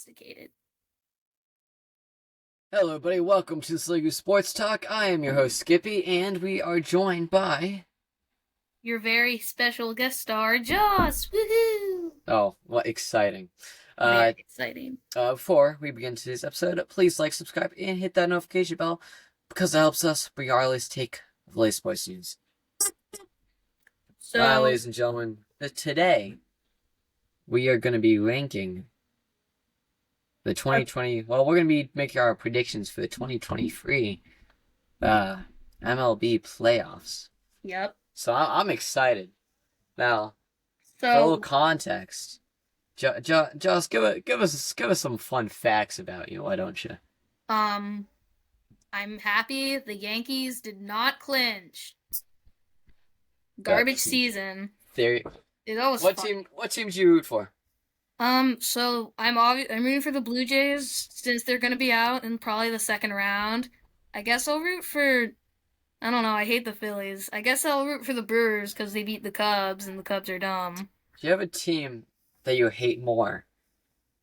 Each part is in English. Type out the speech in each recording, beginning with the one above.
sophisticated. Hello, everybody. Welcome to the Goose Sports Talk. I am your host, Skippy, and we are joined by... Your very special guest star, Joss! Woohoo! Oh, what exciting. Very exciting. Before we begin today's episode, please like, subscribe, and hit that notification bell because it helps us bring our latest take of the latest sports news. So, ladies and gentlemen, today we are going to be ranking the 2020... Well, we're going to be making our predictions for the 2023 MLB playoffs. yep. So I'm excited. Now, for a So, little context, Joss, give us some fun facts about you. Why don't you? I'm happy the Yankees did not clinch. Garbage season. There. It always What fun. team do you root for? So I'm rooting for the Blue Jays since they're gonna be out in probably the second round. I guess I'll root for, I don't know, I hate the Phillies. I guess I'll root for the Brewers because they beat the Cubs and the Cubs are dumb. Do you have a team that you hate more?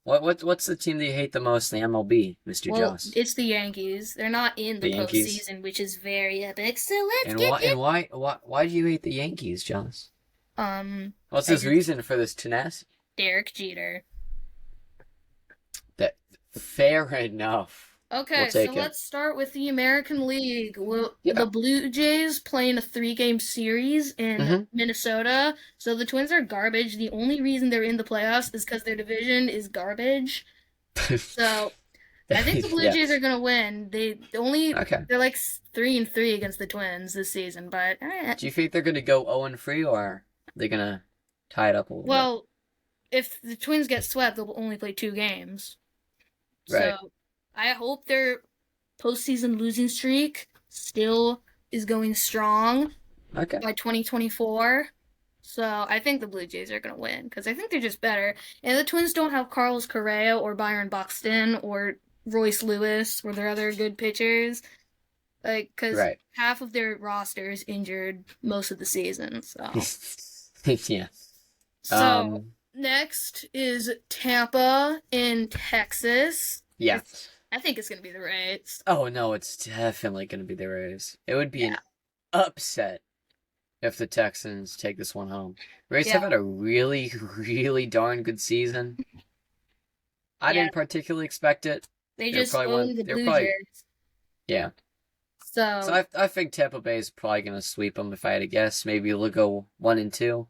What's the team that you hate the most in the MLB, Mr. Well, Joss? it's the Yankees. They're not in the Yankees? postseason, which is very epic. So let's And why do you hate the Yankees, Joss? What's his reason for this tenacity? Derek Jeter. That fair enough. Okay, We'll so take it. let's start with the American League. Well, Yeah. the Blue Jays play in a 3-game series in Minnesota. So the Twins are garbage. The only reason they're in the playoffs is because their division is garbage. So I think the Blue Jays are gonna win. They're like 3-3 against the Twins this season. But do you think they're gonna go 0-3 or are they gonna tie it up a little bit? Well, if the Twins get swept, they'll only play 2 games. Right. So I hope their postseason losing streak still is going strong by 2024. So I think the Blue Jays are going to win because I think they're just better. And the Twins don't have Carlos Correa or Byron Buxton or Royce Lewis or their other good pitchers. Because half of their roster is injured most of the season. So yeah. So next is Tampa in Texas. Yeah. I think it's going to be the Rays. Oh, no, it's definitely going to be the Rays. It would be an upset if the Texans take this one home. Rays have had a really, really darn good season. I didn't particularly expect it. They just owned the Blue Jays. Yeah. So I think Tampa Bay is probably going to sweep them if I had to guess. Maybe they'll go 1-2.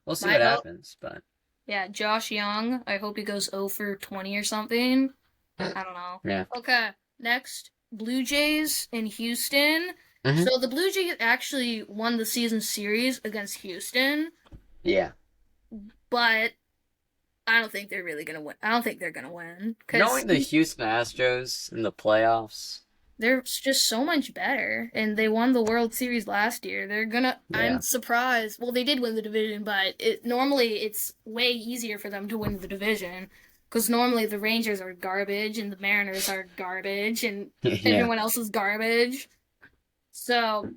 We'll see what happens, but... Yeah, Josh Young. I hope he goes 0 for 20 or something. I don't know. Yeah. Okay, next, Blue Jays in Houston. So the Blue Jays actually won the season series against Houston. Yeah. But I don't think they're really going to win. I don't think they're going to win. Knowing the Houston Astros in the playoffs... They're just so much better, and they won the World Series last year. They're gonna... Yeah. I'm surprised. Well, they did win the division, but normally it's way easier for them to win the division, because normally the Rangers are garbage, and the Mariners are garbage, and everyone else is garbage. So,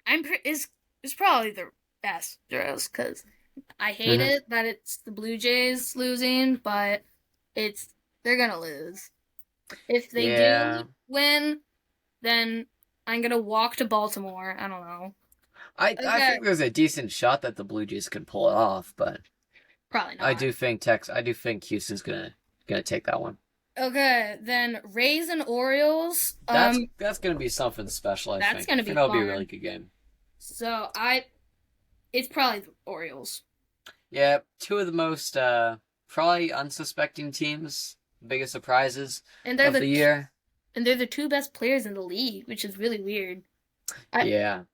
it's probably the Astros, because I hate it that it's the Blue Jays losing, but they're gonna lose. If they do win, then I'm going to walk to Baltimore. I don't know. I think there's a decent shot that the Blue Jays could pull it off, but probably not. I do think Houston's gonna take that one. Okay, then Rays and Orioles. That's gonna be something special. I think that's gonna be that'll be a really good game. So it's probably the Orioles. Yeah, two of the most probably unsuspecting teams. Biggest surprises of the year. And they're the 2 best players in the league, which is really weird. I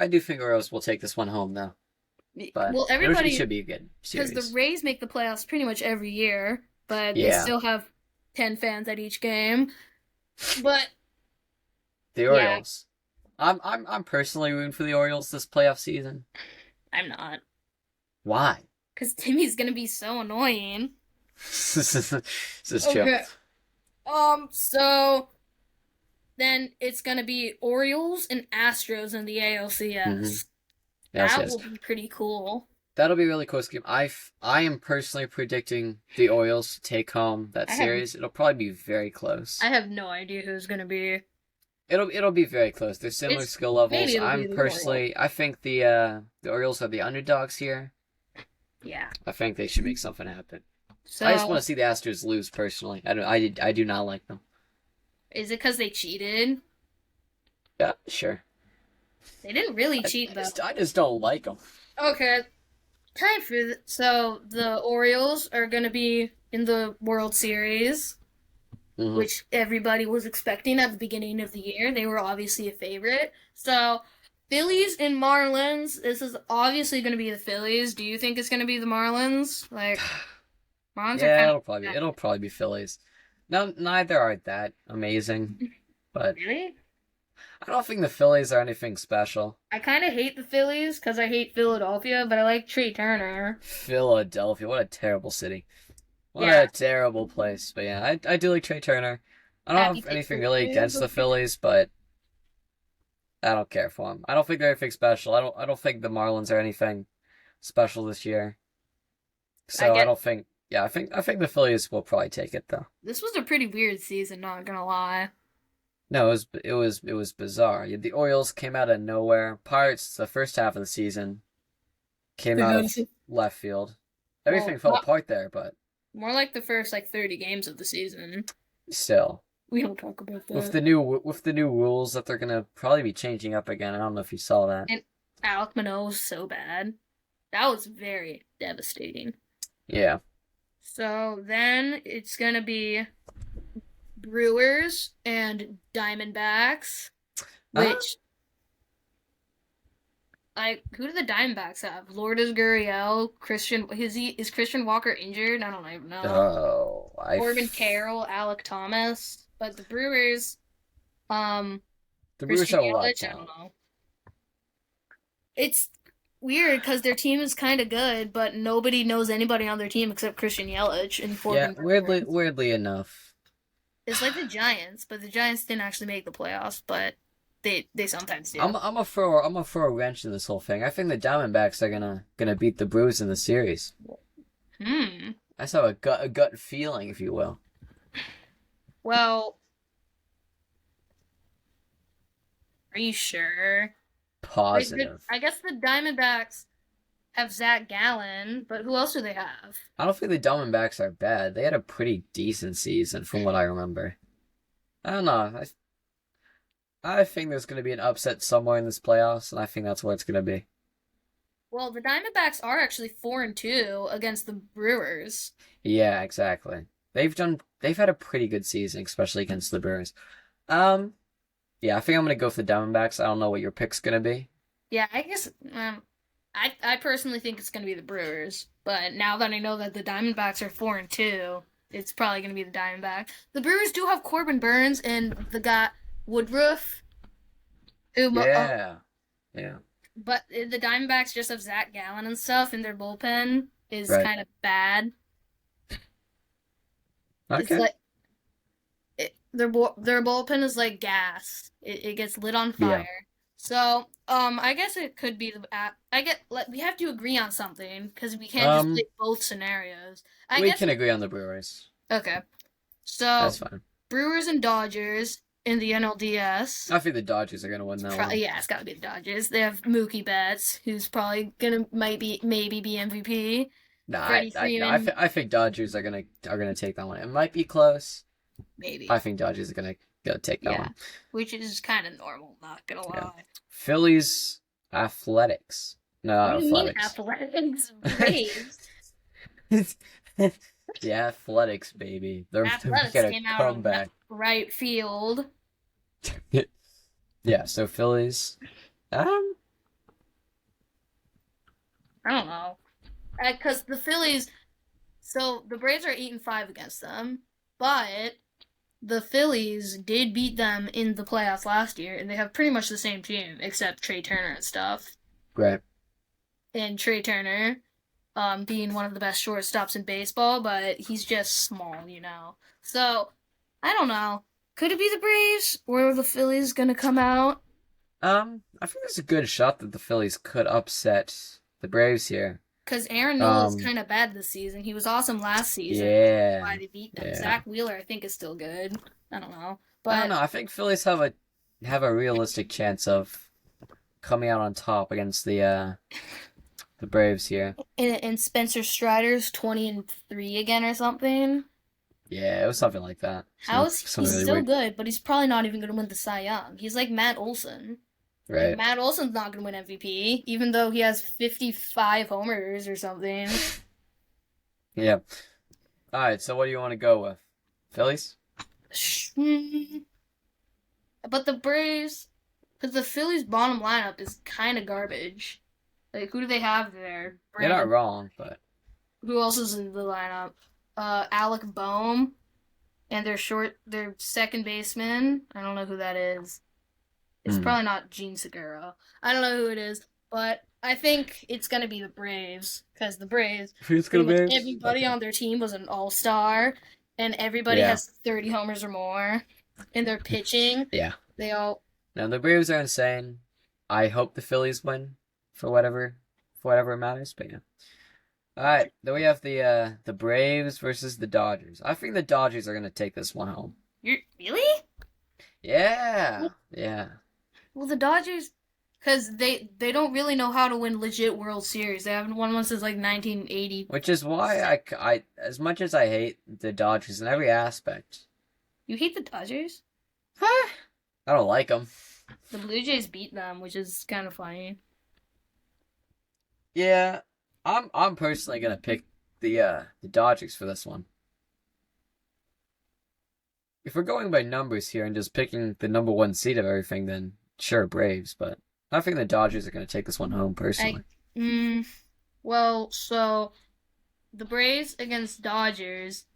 do think Orioles will take this one home, though. But everybody should be a good series. Because the Rays make the playoffs pretty much every year, but they still have 10 fans at each game. But the Orioles. I'm personally rooting for the Orioles this playoff season. I'm not. Why? Because Timmy's gonna be so annoying. This is true. Okay. So then it's gonna be Orioles and Astros in the ALCS. That will be pretty cool. That'll be a really close game. I am personally predicting the Orioles to take home that I have series. It'll probably be very close. I have no idea who's gonna be. It'll be very close. They're similar It's skill maybe levels. it'll be the Orioles. I think the Orioles are the underdogs here. Yeah. I think they should make something happen. I just want So to see the Astros lose personally. I do not like them. is it because they cheated? Yeah, sure. They didn't really cheat though. I just don't like them. Okay. Time for so the Orioles are gonna be in the World Series, Mm-hmm. which everybody was expecting at the beginning of the year. They were obviously a favorite. So Phillies and Marlins. This is obviously going to be the Phillies. Do you think it's going to be the Marlins? Like Marlins are Yeah, kind of it'll probably be Phillies. No, neither are that amazing, but really. I don't think the Phillies are anything special. I kind of hate the Phillies because I hate Philadelphia, but I like Trey Turner. Philadelphia, what a terrible city. What Yeah. a terrible place. But yeah, I do like Trey Turner. I don't Happy have anything Patriots really fans, against the okay. Phillies, but I don't care for them. I don't think they're anything special. I don't think the Marlins are anything special this year. I So I get don't think. Yeah, I think the Phillies will probably take it though. this was a pretty weird season. Not gonna lie. No, it was bizarre. The Orioles came out of nowhere. Pirates, the first half of the season, came out of left field. Well, Everything fell apart there, but more like the first 30 games of the season. still. We don't talk about With that. the new rules that they're gonna probably be changing up again. I don't know if you saw that. And Alec Manoah was so bad. That was very devastating. Yeah. So then it's gonna be Brewers and Diamondbacks, which who do the Diamondbacks have? Lourdes Gurriel, is Christian Walker injured? I don't even know. Oh, Corbin Carroll, Alec Thomas, but the Brewers, the Brewers Christian have a lot of Yelich, I don't talent. know. It's weird because their team is kind of good, but nobody knows anybody on their team except Christian Yelich and Yeah, Corbin Carroll. weirdly enough. It's like the Giants, but the Giants didn't actually make the playoffs, but they sometimes do. I'm gonna throw a wrench in this whole thing. I think the Diamondbacks are gonna beat the Brewers in the series. Hmm. I just have a gut feeling, if you will. Well, are you sure? Positive. I guess the Diamondbacks have Zach Gallen, but who else do they have? I don't think the Diamondbacks are bad. They had a pretty decent season, from what I remember. I don't know. I think there's gonna be an upset somewhere in this playoffs, and I think that's what it's gonna be. Well, the Diamondbacks are actually 4-2 against the Brewers. Yeah, exactly. They've had a pretty good season, especially against the Brewers. Yeah, I think I'm gonna go for the Diamondbacks. I don't know what your pick's gonna be. Yeah, I guess I personally think it's gonna be the Brewers, but now that I know that the Diamondbacks are 4-2, it's probably gonna be the Diamondbacks. The Brewers do have Corbin Burns and the guy Woodruff, who Yeah, yeah, but the Diamondbacks just have Zach Gallen and stuff, and their bullpen is right. kind of bad. It's Okay. like their bullpen is like gas. It gets lit on Yeah. fire. So I guess it could be the we have to agree on something because we can't just play both scenarios. I We guess can agree on the Brewers. okay. So That's fine. Brewers and Dodgers in the NLDS. I think the Dodgers are gonna win that one. Yeah, it's got to be the Dodgers. They have Mookie Betts, who's probably gonna maybe be MVP. Nah, Freddie Freeman, I think Dodgers are gonna take that one. It might be close. maybe. I think Dodgers are gonna take that one. Which is kind of normal. Not gonna Yeah. lie. Phillies Athletics. No, What do you mean Athletics. athletics? Braves. The Athletics, baby. They're Athletics making came a out on comeback. right field. Yeah, so Phillies. I don't know. Because the Phillies, so the Braves are 8-5 against them, but the Phillies did beat them in the playoffs last year, and they have pretty much the same team except Trey Turner and stuff. Right. And Trey Turner, being one of the best shortstops in baseball, but he's just small, you know. So I don't know. Could it be the Braves or are the Phillies gonna come out? I think there's a good shot that the Phillies could upset the Braves here. Because Aaron Nola's Um, kind of bad this season. He was awesome last season. Why yeah, they beat them? yeah. Zach Wheeler, I think, is still good. I don't know, I don't but know. I think Phillies have a realistic chance of coming out on top against the Braves here. and Spencer Strider's 20-3 again or something. Yeah, it was something like that. How is Something he's really still weird, good, but he's probably not even going to win the Cy Young. He's like Matt Olson. Like right? Matt Olson's not going to win MVP, even though he has 55 homers or something. Yeah. All right. So what do you want to go with? Phillies? Hmm. But the Braves, because the Phillies' bottom lineup is kind of garbage. Like, who do they have there? You're not Brandon. wrong, but Who else is in the lineup? Alec Boehm, and their second baseman. I don't know who that is. It's mm. probably not Gene Segura. I don't know who it is, but I think it's gonna be the Braves because the Braves, Who's pretty gonna much be? everybody Okay. on their team was an all-star, and everybody Yeah. has 30 homers or more. And their pitching, Yeah. they all Now the Braves are insane. I hope the Phillies win for whatever it matters. But yeah. All right. Then we have the Braves versus the Dodgers. I think the Dodgers are gonna take this one home. You're really? Yeah. Yeah. Well, the Dodgers, because they don't really know how to win legit World Series. They haven't won one since like 1980. Which is why I as much as I hate the Dodgers in every aspect, You hate the Dodgers? I don't like them. The Blue Jays beat them, which is kind of funny. Yeah, I'm personally gonna pick the Dodgers for this one. If we're going by numbers here and just picking the number one seed of everything, then sure, Braves. But I think the Dodgers are gonna take this one home I, personally. mm, well, so the Braves against Dodgers,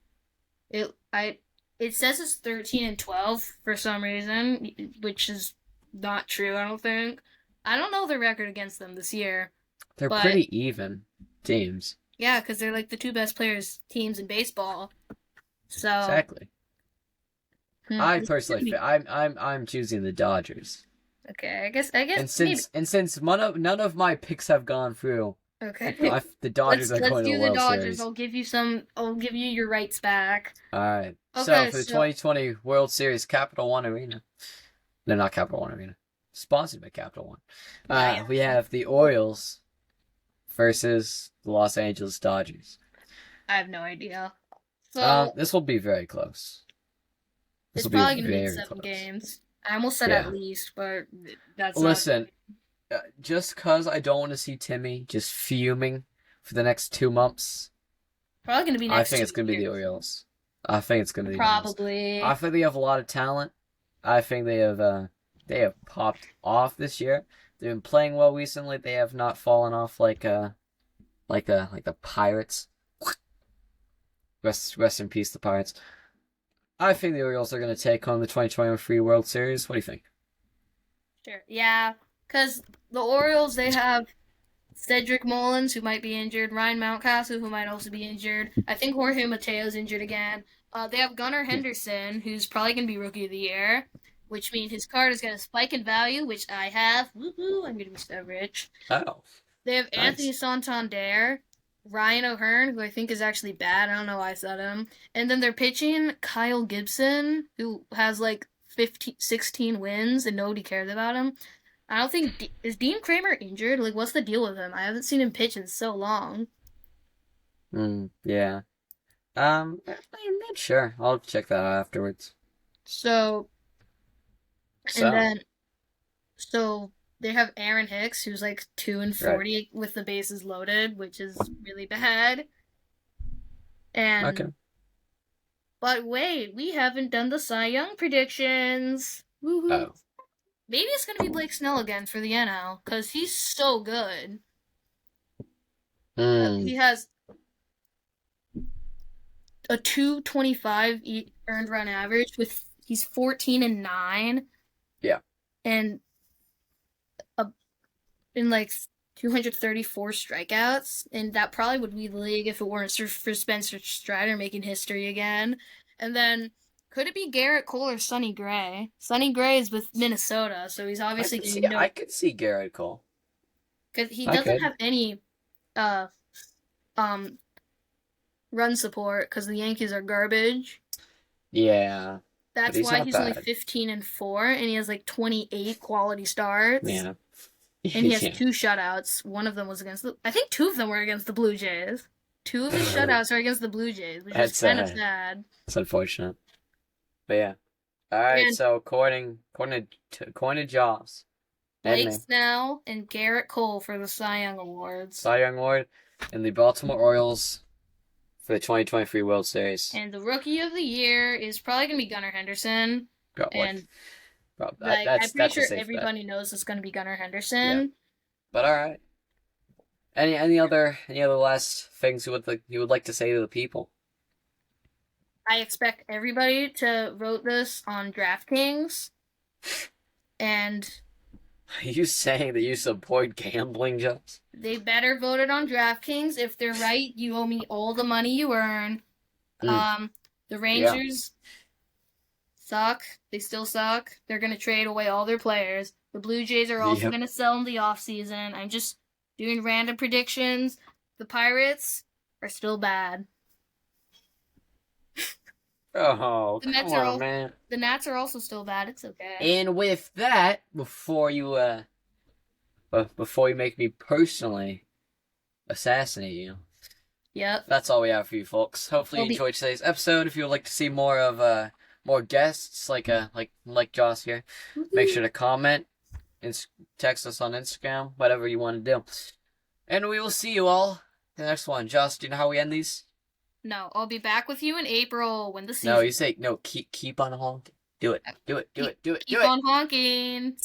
it I it says it's 13-12 for some reason, which is not true. I don't think. I don't know the record against them this year, They're but pretty even teams. yeah, because they're like the two best players teams in baseball. So Exactly. I this is gonna personally, be I'm choosing the Dodgers. okay. I guess And maybe since none of my picks have gone through, okay. the Dodgers are Let's going to the do the World Dodgers. Series. I'll give you your rights back. All right. So Okay, for the so 2020 World Series, Capital One Arena. No, not Capital One Arena. Sponsored by Capital One. yeah. We have the Orioles versus the Los Angeles Dodgers. I have no idea. So This will be very close. This it's will be probably gonna be very 7 games. I almost said at Yeah. least, but that's not. Listen, just cause I don't want to see Timmy just fuming for the next 2 months, Probably gonna be I next think it's 2 gonna be the years. Orioles. I think it's gonna be the Orioles. I Probably. think they have a lot of talent. I think they have popped off this year. They've been playing well recently. They have not fallen off like the Pirates. Rest in peace, the Pirates. I think the Orioles are gonna take home the 2023 World Series. What do you think? Sure. Yeah, because the Orioles they have Cedric Mullins who might be injured, Ryan Mountcastle who might also be injured. I think Jorge Mateo's injured again. They have Gunnar Henderson who's probably gonna be Rookie of the Year, which means his card is gonna spike in value, which I have. Woohoo! I'm gonna be so rich. Oh, They have Anthony nice. Santander, Ryan O'Hearn, who I think is actually bad. I don't know why I said him. And then they're pitching Kyle Gibson, who has like 15, 16 wins and nobody cares about him. I don't think is Dean Kramer injured? Like, what's the deal with him? I haven't seen him pitch in so long. Yeah. I'm not sure. I'll check that out afterwards. So and So, then so they have Aaron Hicks, who's like 2 and right. 40 with the bases loaded, which is really bad. Okay. And but wait, we haven't done the Cy Young predictions. Woohoo! Oh. Maybe it's gonna be Blake Snell again for the NL because he's so good. Hmm. He has a 225 earned run average with he's 14-9 Yeah. and a, in like 234 strikeouts, and that probably would lead the league if it weren't for Spencer Strider making history again. And then could it be Garrett Cole or Sonny Gray? Sonny Gray is with Minnesota, so he's obviously going to know I could see Garrett Cole. because he I doesn't could. have any uh um run support because the Yankees are garbage. Yeah, but That's he's why not he's only bad. 15-4, and he has like 28 quality starts. Yeah. And he has Yeah. 2 shutouts. One of them was against I think 2 of them were against the Blue Jays. 2 of his shutouts are against the Blue Jays, which is That's kind of sad. it's unfortunate. But yeah. All right. And So according to Joss and Blake me, Snell and Garrett Cole for the Cy Young Awards. Cy Young Award and the Baltimore Orioles for the 2023 World Series. And the Rookie of the Year is probably gonna be Gunnar Henderson. Probably. And Probably. like I'm That's pretty a sure safe bet. everybody knows it's gonna be Gunnar Yeah. Henderson. But all right. Any other last things you would like to say to the people? I expect everybody to vote this on DraftKings. And Are you saying that you support gambling, Joss? they better vote it on DraftKings. If they're right, you owe me all the money you earn. Mm. The Yeah. Rangers suck. They still suck. They're gonna trade away all their players. The Blue Jays are also Yep. gonna sell in the offseason. I'm just doing random predictions. The Pirates are still bad. Oh, The Mets come are on, man. the Nats are also still bad. It's okay. And with that, before you make me personally assassinate you, Yep. that's all we have for you folks. Hopefully you enjoyed today's episode. If you would like to see more guests like Joss here, make sure to comment and text us on Instagram, whatever you want to do. And we will see you all in the next one. Joss, do you know how we end these? No, I'll be back with you in April when the season. No, you say no. Keep on honking. Do it. Do it. Do it. Do it. Keep Do it. on honking.